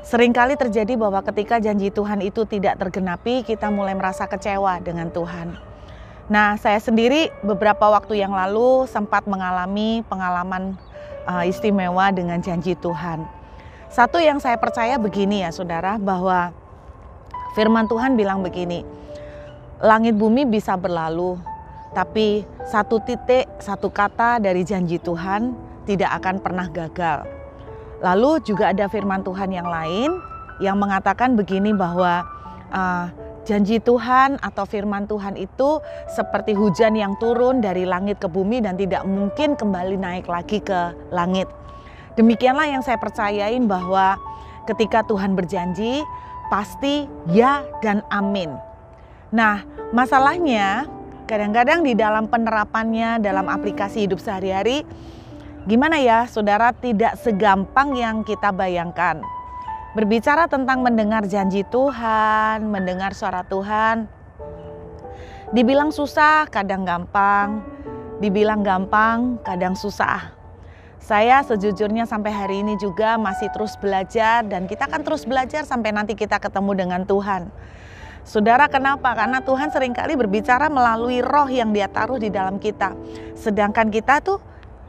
Seringkali terjadi bahwa ketika janji Tuhan itu tidak tergenapi, kita mulai merasa kecewa dengan Tuhan. Nah, saya sendiri beberapa waktu yang lalu sempat mengalami pengalaman istimewa dengan janji Tuhan. Satu yang saya percaya begini ya saudara, bahwa firman Tuhan bilang begini, langit bumi bisa berlalu, tapi satu titik, satu kata dari janji Tuhan tidak akan pernah gagal. Lalu juga ada firman Tuhan yang lain yang mengatakan begini bahwa janji Tuhan atau firman Tuhan itu seperti hujan yang turun dari langit ke bumi dan tidak mungkin kembali naik lagi ke langit. Demikianlah yang saya percayain, bahwa ketika Tuhan berjanji pasti ya dan amin. Nah, masalahnya kadang-kadang di dalam penerapannya dalam aplikasi hidup sehari-hari, gimana ya saudara, tidak segampang yang kita bayangkan. Berbicara tentang mendengar janji Tuhan, mendengar suara Tuhan, dibilang susah kadang gampang, dibilang gampang kadang susah. Saya sejujurnya sampai hari ini juga masih terus belajar, dan kita akan terus belajar sampai nanti kita ketemu dengan Tuhan. Saudara, kenapa? Karena Tuhan seringkali berbicara melalui roh yang Dia taruh di dalam kita. Sedangkan kita tuh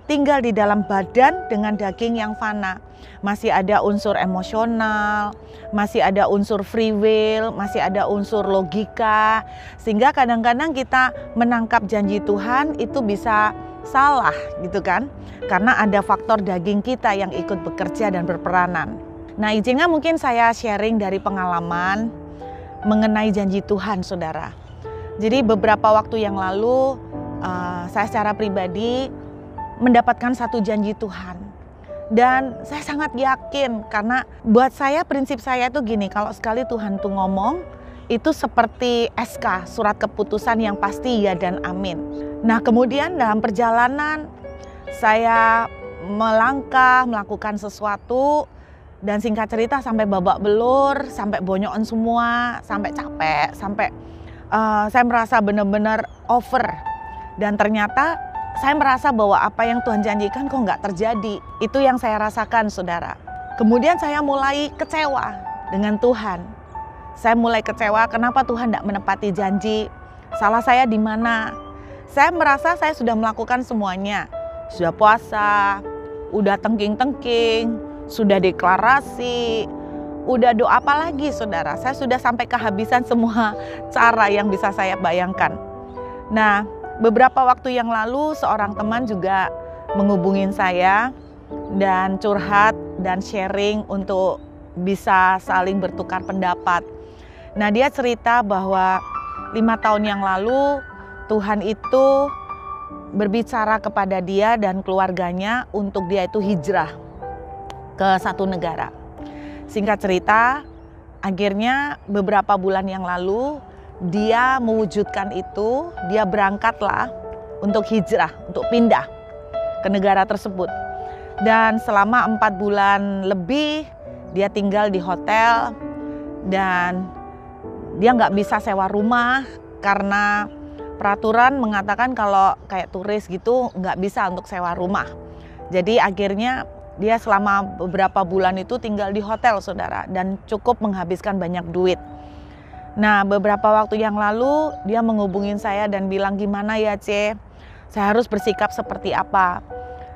tinggal di dalam badan dengan daging yang fana. Masih ada unsur emosional, masih ada unsur free will, masih ada unsur logika. Sehingga kadang-kadang kita menangkap janji Tuhan itu bisa salah gitu kan. Karena ada faktor daging kita yang ikut bekerja dan berperanan. Nah, izinnya mungkin saya sharing dari pengalaman mengenai janji Tuhan saudara. Jadi beberapa waktu yang lalu saya secara pribadi mendapatkan satu janji Tuhan. Dan saya sangat yakin, karena buat saya prinsip saya itu gini, kalau sekali Tuhan tuh ngomong, itu seperti SK, surat keputusan yang pasti ya dan amin. Nah, kemudian dalam perjalanan saya melangkah, melakukan sesuatu, dan singkat cerita sampai babak belur, sampai bonyokan semua, sampai capek, sampai saya merasa benar-benar over. Dan ternyata saya merasa bahwa apa yang Tuhan janjikan kok nggak terjadi. Itu yang saya rasakan saudara. Kemudian saya mulai kecewa dengan Tuhan. Saya mulai kecewa, kenapa Tuhan tidak menepati janji? Salah saya di mana? Saya merasa saya sudah melakukan semuanya. Sudah puasa, udah tengking-tengking, sudah deklarasi, udah doa apa lagi saudara? Saya sudah sampai kehabisan semua cara yang bisa saya bayangkan. Nah, beberapa waktu yang lalu seorang teman juga menghubungin saya dan curhat dan sharing untuk bisa saling bertukar pendapat. Nah, dia cerita bahwa 5 tahun yang lalu Tuhan itu berbicara kepada dia dan keluarganya untuk dia itu hijrah ke satu negara. Singkat cerita, akhirnya beberapa bulan yang lalu dia mewujudkan itu, dia berangkatlah untuk hijrah, untuk pindah ke negara tersebut. Dan selama 4 bulan lebih dia tinggal di hotel, dan dia nggak bisa sewa rumah karena peraturan mengatakan kalau kayak turis gitu nggak bisa untuk sewa rumah. Jadi akhirnya dia selama beberapa bulan itu tinggal di hotel saudara, dan cukup menghabiskan banyak duit. Nah, beberapa waktu yang lalu dia menghubungin saya dan bilang, gimana ya C, saya harus bersikap seperti apa.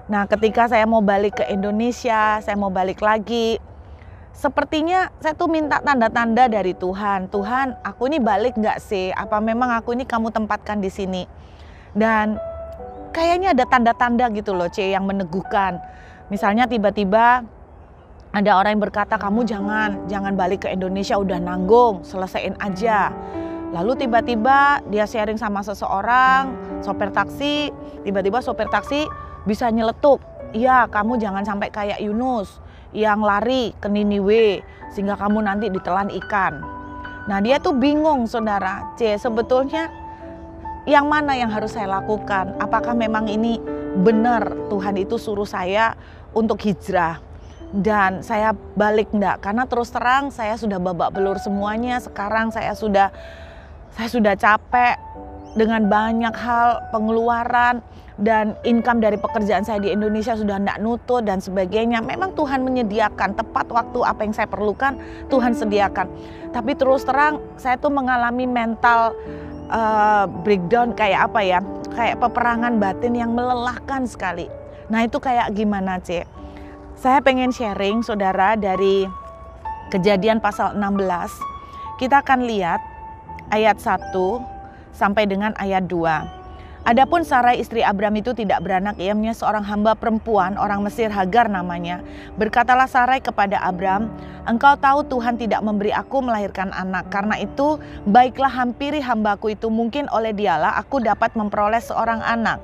Nah, ketika saya mau balik ke Indonesia, saya mau balik lagi, sepertinya saya tuh minta tanda-tanda dari Tuhan. Tuhan, aku ini balik nggak sih? Apa memang aku ini kamu tempatkan di sini? Dan kayaknya ada tanda-tanda gitu loh C yang meneguhkan. Misalnya tiba-tiba ada orang yang berkata, kamu jangan balik ke Indonesia, udah nanggung, selesaiin aja. Lalu tiba-tiba dia sharing sama seseorang, sopir taksi, tiba-tiba sopir taksi bisa nyeletuk. Iya, kamu jangan sampai kayak Yunus yang lari ke Niniwe sehingga kamu nanti ditelan ikan. Nah, dia tuh bingung saudara. C, sebetulnya yang mana yang harus saya lakukan? Apakah memang ini benar Tuhan itu suruh saya untuk hijrah dan saya balik enggak? Karena terus terang saya sudah babak belur semuanya. Sekarang saya sudah capek, dengan banyak hal pengeluaran dan income dari pekerjaan saya di Indonesia sudah tidak nutut dan sebagainya. Memang Tuhan menyediakan tepat waktu apa yang saya perlukan, Tuhan sediakan. Tapi terus terang saya tuh mengalami mental breakdown, kayak apa ya, kayak peperangan batin yang melelahkan sekali. Nah itu kayak gimana, C? Saya pengen sharing saudara dari Kejadian pasal 16. Kita akan lihat ayat 1 sampai dengan ayat 2. Adapun Sarai istri Abram itu tidak beranak, ia punya seorang hamba perempuan orang Mesir, Hagar namanya. Berkatalah Sarai kepada Abram, engkau tahu Tuhan tidak memberi aku melahirkan anak. Karena itu baiklah hampiri hambaku itu, mungkin oleh dialah aku dapat memperoleh seorang anak.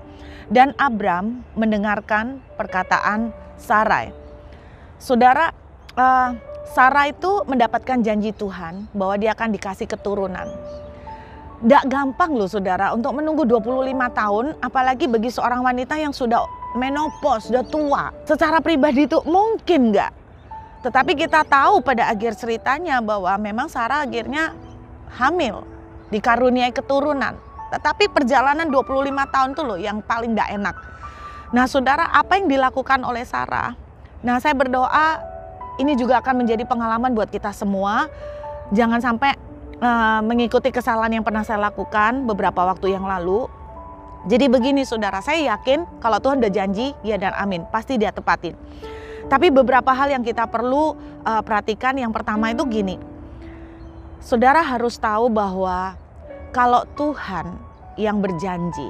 Dan Abram mendengarkan perkataan Sarai. Saudara, Sarai itu mendapatkan janji Tuhan bahwa dia akan dikasih keturunan. Nggak gampang loh saudara untuk menunggu 25 tahun, apalagi bagi seorang wanita yang sudah menopause, sudah tua. Secara pribadi itu mungkin nggak. Tetapi kita tahu pada akhir ceritanya bahwa memang Sarah akhirnya hamil, dikaruniai keturunan. Tetapi perjalanan 25 tahun itu loh yang paling nggak enak. Nah saudara, apa yang dilakukan oleh Sarah? Nah saya berdoa ini juga akan menjadi pengalaman buat kita semua. Jangan sampai mengikuti kesalahan yang pernah saya lakukan beberapa waktu yang lalu. Jadi begini saudara, saya yakin kalau Tuhan udah janji, ya dan amin, pasti dia tepatin. Tapi beberapa hal yang kita perlu perhatikan. Yang pertama itu gini, saudara harus tahu bahwa kalau Tuhan yang berjanji,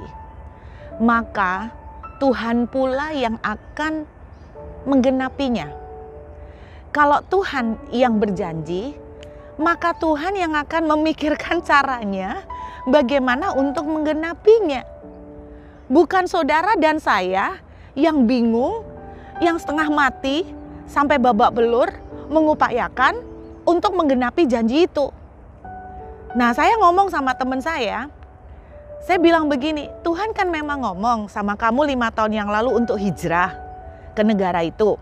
maka Tuhan pula yang akan menggenapinya. Kalau Tuhan yang berjanji, maka Tuhan yang akan memikirkan caranya bagaimana untuk menggenapinya. Bukan saudara dan saya yang bingung, yang setengah mati sampai babak belur mengupayakan untuk menggenapi janji itu. Nah saya ngomong sama teman saya bilang begini, Tuhan kan memang ngomong sama kamu 5 tahun yang lalu untuk hijrah ke negara itu.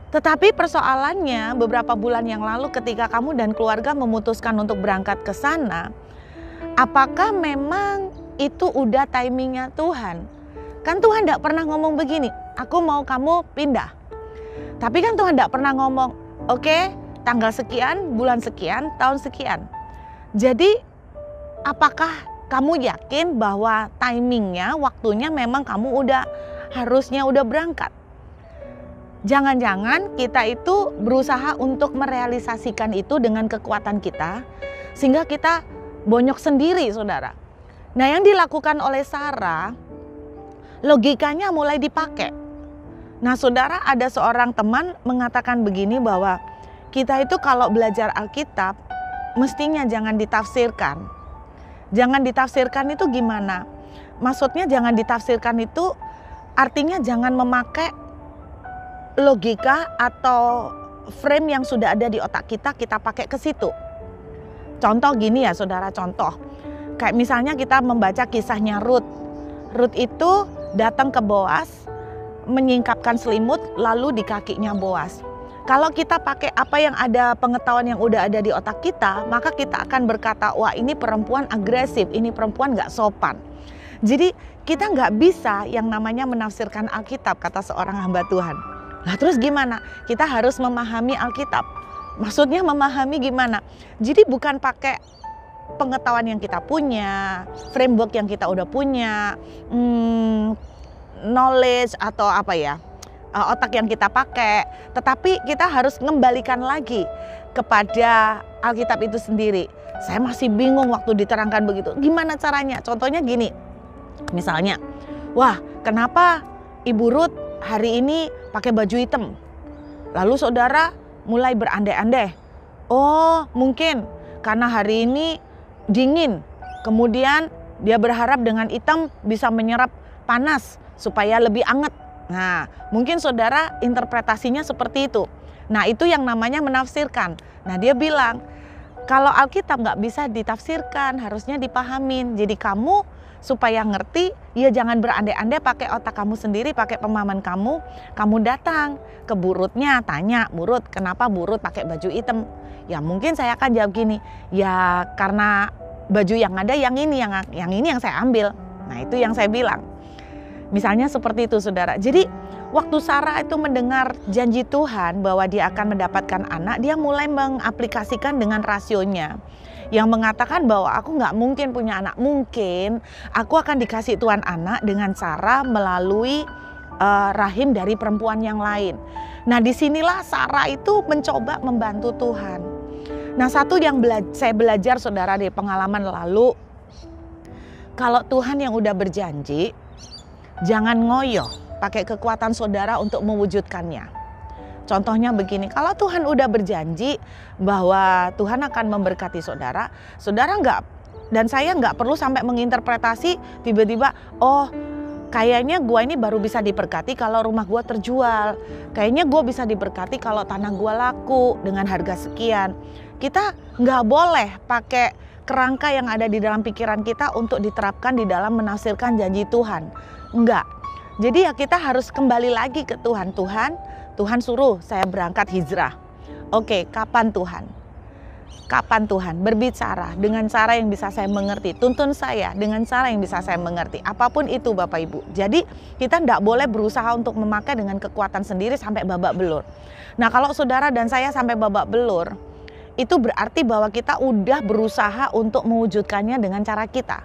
Tetapi persoalannya beberapa bulan yang lalu ketika kamu dan keluarga memutuskan untuk berangkat ke sana, apakah memang itu udah timingnya Tuhan? Kan Tuhan tidak pernah ngomong begini, aku mau kamu pindah. Tapi kan Tuhan tidak pernah ngomong, oke, tanggal sekian, bulan sekian, tahun sekian. Jadi apakah kamu yakin bahwa timingnya, waktunya memang kamu harusnya udah berangkat? Jangan-jangan kita itu berusaha untuk merealisasikan itu dengan kekuatan kita, sehingga kita bonyok sendiri saudara. Nah yang dilakukan oleh Sarah, logikanya mulai dipakai. Nah saudara, ada seorang teman mengatakan begini bahwa kita itu kalau belajar Alkitab, mestinya jangan ditafsirkan. Jangan ditafsirkan itu gimana? Maksudnya jangan ditafsirkan itu artinya jangan memakai logika atau frame yang sudah ada di otak kita pakai ke situ. Contoh gini ya saudara, contoh. Kayak misalnya kita membaca kisahnya Ruth. Ruth itu datang ke Boas, menyingkapkan selimut lalu di kakinya Boas. Kalau kita pakai apa yang ada, pengetahuan yang udah ada di otak kita, maka kita akan berkata, wah ini perempuan agresif, ini perempuan gak sopan. Jadi kita gak bisa yang namanya menafsirkan Alkitab, kata seorang hamba Tuhan. Nah terus gimana? Kita harus memahami Alkitab. Maksudnya memahami gimana? Jadi bukan pakai pengetahuan yang kita punya, framework yang kita udah punya, knowledge atau apa ya, otak yang kita pakai. Tetapi kita harus mengembalikan lagi kepada Alkitab itu sendiri. Saya masih bingung waktu diterangkan begitu. Gimana caranya? Contohnya gini, misalnya, wah kenapa Ibu Ruth hari ini pakai baju hitam? Lalu saudara mulai berandai-andai. Oh mungkin karena hari ini dingin. Kemudian dia berharap dengan hitam bisa menyerap panas supaya lebih anget. Nah mungkin saudara interpretasinya seperti itu. Nah itu yang namanya menafsirkan. Nah dia bilang kalau Alkitab nggak bisa ditafsirkan, harusnya dipahamin. Jadi kamu supaya ngerti, ya jangan berandai-andai pakai otak kamu sendiri, pakai pemahaman kamu. Kamu datang ke Bu Ruthnya, tanya, Bu Ruth, kenapa Bu Ruth pakai baju hitam? Ya mungkin saya akan jawab gini, ya karena baju yang ada yang ini yang saya ambil. Nah, itu yang saya bilang. Misalnya seperti itu, saudara. Jadi waktu Sarah itu mendengar janji Tuhan bahwa dia akan mendapatkan anak, dia mulai mengaplikasikan dengan rasionya. Yang mengatakan bahwa aku nggak mungkin punya anak. Mungkin aku akan dikasih Tuhan anak dengan cara melalui rahim dari perempuan yang lain. Nah, disinilah Sarah itu mencoba membantu Tuhan. Nah, satu yang saya belajar, saudara, dari pengalaman lalu, kalau Tuhan yang udah berjanji, jangan ngoyo pakai kekuatan saudara untuk mewujudkannya. Contohnya begini, kalau Tuhan udah berjanji bahwa Tuhan akan memberkati saudara, saudara nggak, dan saya nggak perlu sampai menginterpretasi tiba-tiba, oh kayaknya gua ini baru bisa diberkati kalau rumah gua terjual. Kayaknya gua bisa diberkati kalau tanah gua laku dengan harga sekian. Kita nggak boleh pakai kerangka yang ada di dalam pikiran kita untuk diterapkan di dalam menafsirkan janji Tuhan. Enggak. Jadi ya kita harus kembali lagi ke Tuhan. Tuhan suruh saya berangkat hijrah. Oke, kapan Tuhan? Kapan Tuhan berbicara dengan cara yang bisa saya mengerti? Tuntun saya dengan cara yang bisa saya mengerti. Apapun itu Bapak Ibu. Jadi kita tidak boleh berusaha untuk memakai dengan kekuatan sendiri sampai babak belur. Nah, kalau saudara dan saya sampai babak belur, itu berarti bahwa kita udah berusaha untuk mewujudkannya dengan cara kita.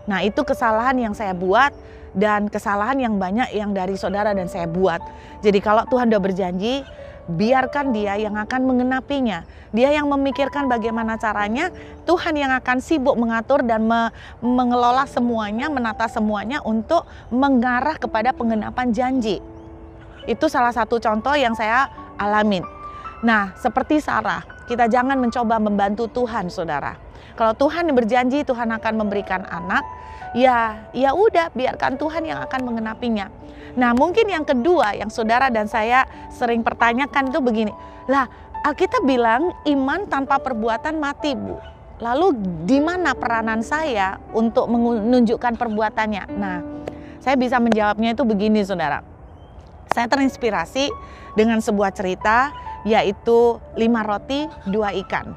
Nah, itu kesalahan yang saya buat dan kesalahan yang banyak yang dari saudara dan saya buat. Jadi kalau Tuhan sudah berjanji, biarkan Dia yang akan mengenapinya. Dia yang memikirkan bagaimana caranya, Tuhan yang akan sibuk mengatur dan mengelola semuanya, menata semuanya untuk mengarah kepada penggenapan janji. Itu salah satu contoh yang saya alamin. Nah, seperti Sarah, kita jangan mencoba membantu Tuhan, saudara. Kalau Tuhan berjanji Tuhan akan memberikan anak, ya udah, biarkan Tuhan yang akan mengenapinya. Nah, mungkin yang kedua yang saudara dan saya sering pertanyakan itu begini. Lah, Alkitab bilang iman tanpa perbuatan mati, Bu. Lalu di mana peranan saya untuk menunjukkan perbuatannya? Nah, saya bisa menjawabnya itu begini, saudara. Saya terinspirasi dengan sebuah cerita, yaitu 5 roti 2 ikan.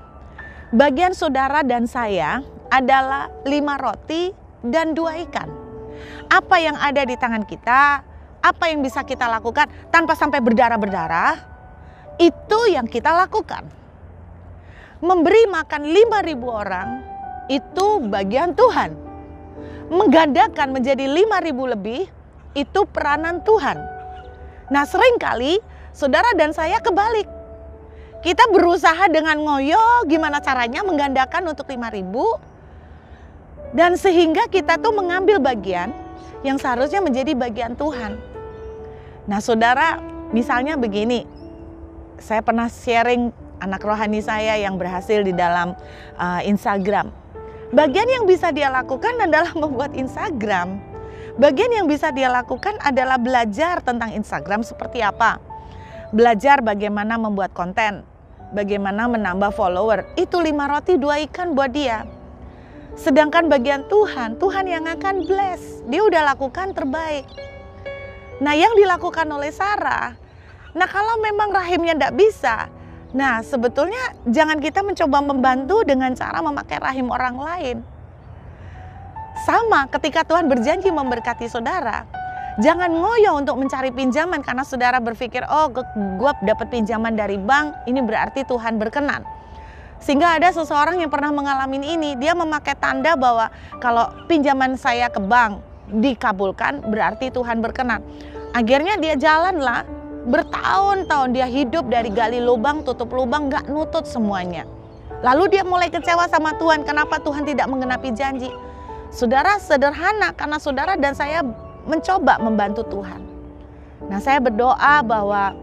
Bagian saudara dan saya adalah 5 roti dan 2 ikan. Apa yang ada di tangan kita, apa yang bisa kita lakukan tanpa sampai berdarah-berdarah, itu yang kita lakukan. Memberi makan 5.000 orang, itu bagian Tuhan. Menggandakan menjadi 5.000 lebih, itu peranan Tuhan. Nah, seringkali saudara dan saya kebalik. Kita berusaha dengan ngoyo gimana caranya menggandakan untuk 5.000. Dan sehingga kita tuh mengambil bagian yang seharusnya menjadi bagian Tuhan. Nah, saudara, misalnya begini. Saya pernah sharing anak rohani saya yang berhasil di dalam Instagram. Bagian yang bisa dia lakukan adalah membuat Instagram. Bagian yang bisa dia lakukan adalah belajar tentang Instagram seperti apa. Belajar bagaimana membuat konten, bagaimana menambah follower. Itu 5 roti 2 ikan buat dia. Sedangkan bagian Tuhan yang akan bless. Dia udah lakukan terbaik. Nah, yang dilakukan oleh Sarah, nah kalau memang rahimnya tidak bisa, nah sebetulnya jangan kita mencoba membantu dengan cara memakai rahim orang lain. Sama ketika Tuhan berjanji memberkati saudara, jangan ngoyo untuk mencari pinjaman karena saudara berpikir, oh gue dapat pinjaman dari bank, ini berarti Tuhan berkenan. Sehingga ada seseorang yang pernah mengalami ini, dia memakai tanda bahwa kalau pinjaman saya ke bank dikabulkan berarti Tuhan berkenan. Akhirnya dia jalanlah, bertahun-tahun dia hidup dari gali lubang, tutup lubang, gak nutut semuanya. Lalu dia mulai kecewa sama Tuhan, kenapa Tuhan tidak mengenapi janji. Saudara, sederhana karena saudara dan saya mencoba membantu Tuhan. Nah, saya berdoa bahwa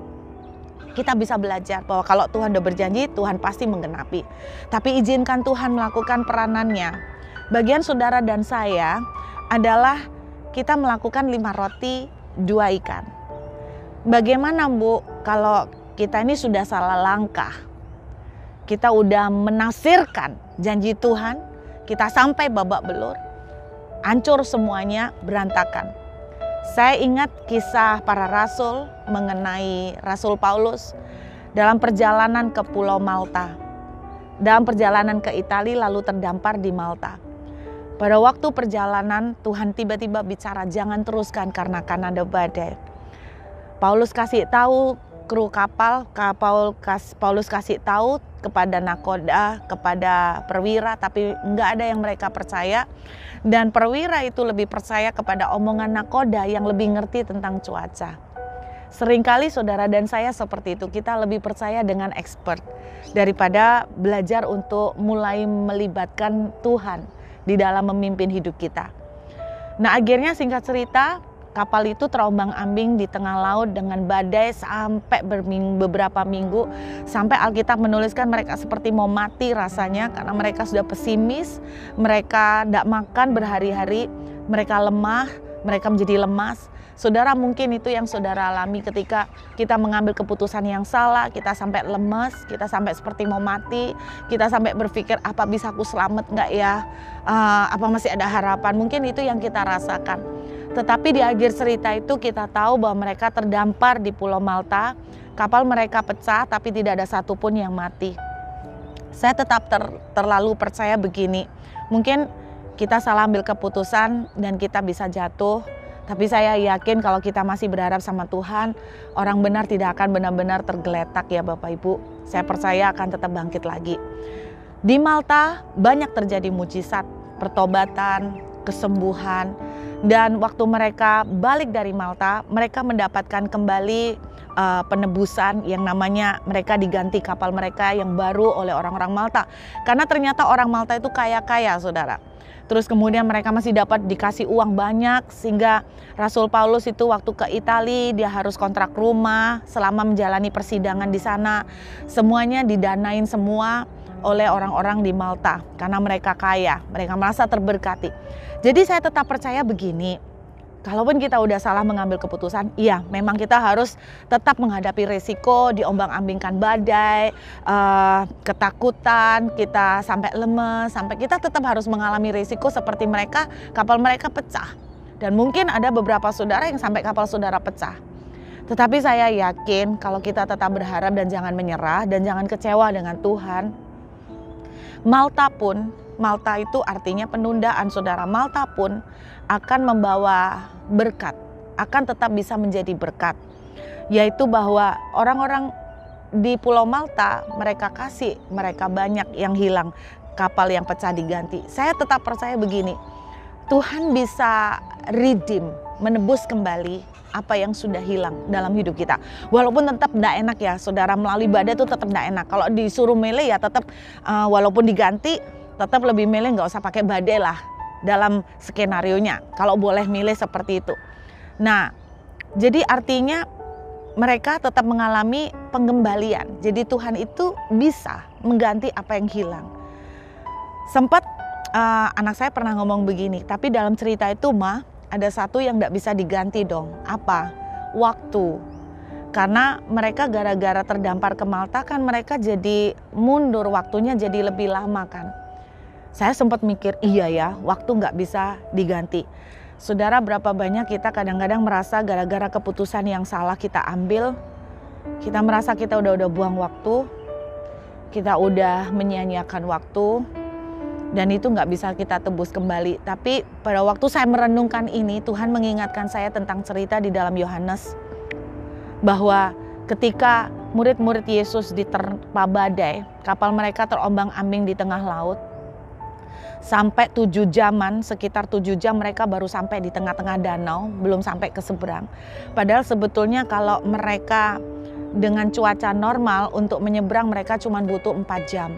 kita bisa belajar bahwa kalau Tuhan sudah berjanji, Tuhan pasti menggenapi. Tapi izinkan Tuhan melakukan peranannya. Bagian saudara dan saya adalah kita melakukan 5 roti 2 ikan. Bagaimana, Bu, kalau kita ini sudah salah langkah? Kita udah menafsirkan janji Tuhan, kita sampai babak belur, hancur semuanya, berantakan. Saya ingat kisah para rasul mengenai Rasul Paulus dalam perjalanan ke Pulau Malta. dalam perjalanan ke Italia lalu terdampar di Malta. Pada waktu perjalanan Tuhan tiba-tiba bicara, jangan teruskan karena akan ada badai. Paulus kasih tahu kru kapal, Paulus kasih tahu kepada nakoda, kepada perwira, tapi nggak ada yang mereka percaya. Dan perwira itu lebih percaya kepada omongan nakoda yang lebih ngerti tentang cuaca. Seringkali saudara dan saya seperti itu, kita lebih percaya dengan expert daripada belajar untuk mulai melibatkan Tuhan di dalam memimpin hidup kita. Nah, akhirnya singkat cerita, kapal itu terombang-ambing di tengah laut dengan badai sampai beberapa minggu. Sampai Alkitab menuliskan mereka seperti mau mati rasanya karena mereka sudah pesimis, mereka tidak makan berhari-hari, mereka lemah, mereka menjadi lemas. Saudara, mungkin itu yang saudara alami ketika kita mengambil keputusan yang salah, kita sampai lemes, kita sampai seperti mau mati, kita sampai berpikir apa bisa aku selamat nggak ya, apa masih ada harapan, mungkin itu yang kita rasakan. Tetapi di akhir cerita itu kita tahu bahwa mereka terdampar di Pulau Malta, kapal mereka pecah tapi tidak ada satupun yang mati. Saya tetap terlalu percaya begini, mungkin kita salah ambil keputusan dan kita bisa jatuh. Tapi saya yakin kalau kita masih berharap sama Tuhan, orang benar tidak akan benar-benar tergeletak ya Bapak Ibu. Saya percaya akan tetap bangkit lagi. Di Malta banyak terjadi mujizat, pertobatan, kesembuhan. Dan waktu mereka balik dari Malta, mereka mendapatkan kembali penebusan yang namanya mereka diganti kapal mereka yang baru oleh orang-orang Malta. Karena ternyata orang Malta itu kaya-kaya saudara. Terus kemudian mereka masih dapat dikasih uang banyak sehingga Rasul Paulus itu waktu ke Italia dia harus kontrak rumah selama menjalani persidangan di sana. Semuanya didanain semua oleh orang-orang di Malta karena mereka kaya, mereka merasa terberkati. Jadi saya tetap percaya begini, kalaupun kita udah salah mengambil keputusan, iya memang kita harus tetap menghadapi resiko, diombang-ambingkan badai, ketakutan, kita sampai lemes, sampai kita tetap harus mengalami resiko seperti mereka, kapal mereka pecah. Dan mungkin ada beberapa saudara yang sampai kapal saudara pecah. Tetapi saya yakin kalau kita tetap berharap dan jangan menyerah dan jangan kecewa dengan Tuhan. Malta itu artinya penundaan saudara. Malta pun akan membawa berkat, akan tetap bisa menjadi berkat. Yaitu bahwa orang-orang di Pulau Malta mereka kasih, mereka banyak yang hilang, kapal yang pecah diganti. Saya tetap percaya begini, Tuhan bisa redeem, menebus kembali apa yang sudah hilang dalam hidup kita. Walaupun tetap tidak enak ya saudara, melalui badai itu tetap tidak enak. Kalau disuruh milih ya tetap walaupun diganti, tetap lebih milih nggak usah pakai badai lah dalam skenarionya. Kalau boleh milih seperti itu. Nah, jadi artinya mereka tetap mengalami pengembalian. Jadi Tuhan itu bisa mengganti apa yang hilang. Sempat anak saya pernah ngomong begini, tapi dalam cerita itu mah ada satu yang tidak bisa diganti dong. Apa? Waktu. Karena mereka gara-gara terdampar ke Malta kan mereka jadi mundur, waktunya jadi lebih lama kan. Saya sempat mikir, iya ya, waktu nggak bisa diganti. Saudara, berapa banyak kita kadang-kadang merasa gara-gara keputusan yang salah kita ambil, kita merasa kita udah buang waktu, kita udah menyia-nyiakan waktu, dan itu nggak bisa kita tebus kembali. Tapi pada waktu saya merenungkan ini, Tuhan mengingatkan saya tentang cerita di dalam Yohanes, bahwa ketika murid-murid Yesus diterpa badai, kapal mereka terombang-ambing di tengah laut, sampai 7 jaman, sekitar 7 jam mereka baru sampai di tengah-tengah danau, belum sampai ke seberang. Padahal sebetulnya kalau mereka dengan cuaca normal untuk menyeberang mereka cuma butuh 4 jam.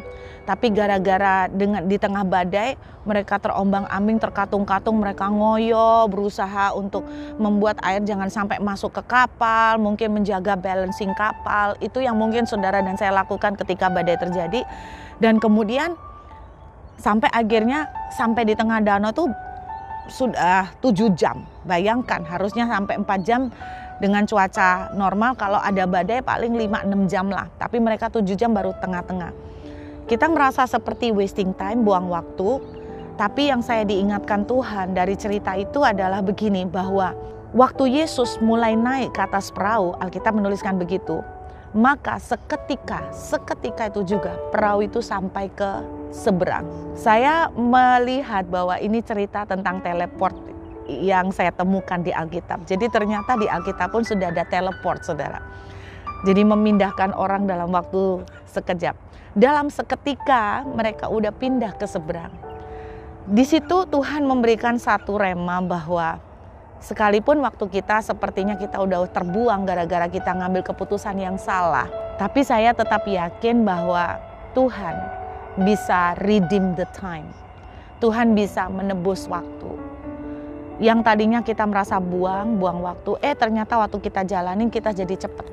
Tapi gara-gara di tengah badai mereka terombang-ambing, terkatung-katung, mereka ngoyo, berusaha untuk membuat air jangan sampai masuk ke kapal, mungkin menjaga balancing kapal. Itu yang mungkin saudara dan saya lakukan ketika badai terjadi. Dan kemudian sampai akhirnya sampai di tengah danau tuh sudah 7 jam. Bayangkan harusnya sampai 4 jam dengan cuaca normal, kalau ada badai paling 5-6 jam lah. Tapi mereka 7 jam baru tengah-tengah. Kita merasa seperti wasting time, buang waktu. Tapi yang saya diingatkan Tuhan dari cerita itu adalah begini, bahwa waktu Yesus mulai naik ke atas perahu, Alkitab menuliskan begitu, maka seketika itu juga perahu itu sampai ke seberang. Saya melihat bahwa ini cerita tentang teleport yang saya temukan di Alkitab. Jadi ternyata di Alkitab pun sudah ada teleport, saudara. Jadi memindahkan orang dalam waktu sekejap. Dalam seketika mereka udah pindah ke seberang. Di situ Tuhan memberikan satu rema bahwa sekalipun waktu kita sepertinya kita udah terbuang gara-gara kita ngambil keputusan yang salah, tapi saya tetap yakin bahwa Tuhan bisa redeem the time. Tuhan bisa menebus waktu. Yang tadinya kita merasa buang waktu, ternyata waktu kita jalanin kita jadi cepat.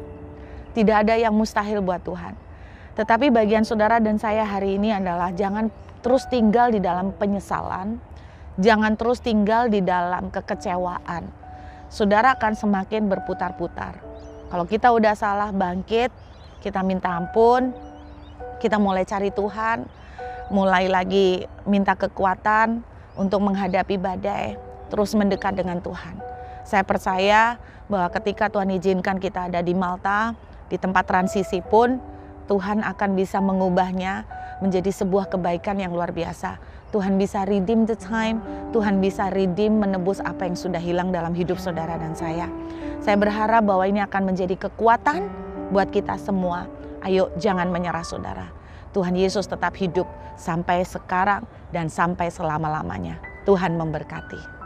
Tidak ada yang mustahil buat Tuhan. Tetapi bagian saudara dan saya hari ini adalah jangan terus tinggal di dalam penyesalan, jangan terus tinggal di dalam kekecewaan. Saudara akan semakin berputar-putar. Kalau kita udah salah, bangkit, kita minta ampun, kita mulai cari Tuhan, mulai lagi minta kekuatan untuk menghadapi badai, terus mendekat dengan Tuhan. Saya percaya bahwa ketika Tuhan izinkan kita ada di Malta, di tempat transisi pun, Tuhan akan bisa mengubahnya menjadi sebuah kebaikan yang luar biasa. Tuhan bisa redeem the time, Tuhan bisa redeem, menebus apa yang sudah hilang dalam hidup saudara dan saya. Saya berharap bahwa ini akan menjadi kekuatan buat kita semua. Ayo jangan menyerah saudara. Tuhan Yesus tetap hidup sampai sekarang dan sampai selama-lamanya. Tuhan memberkati.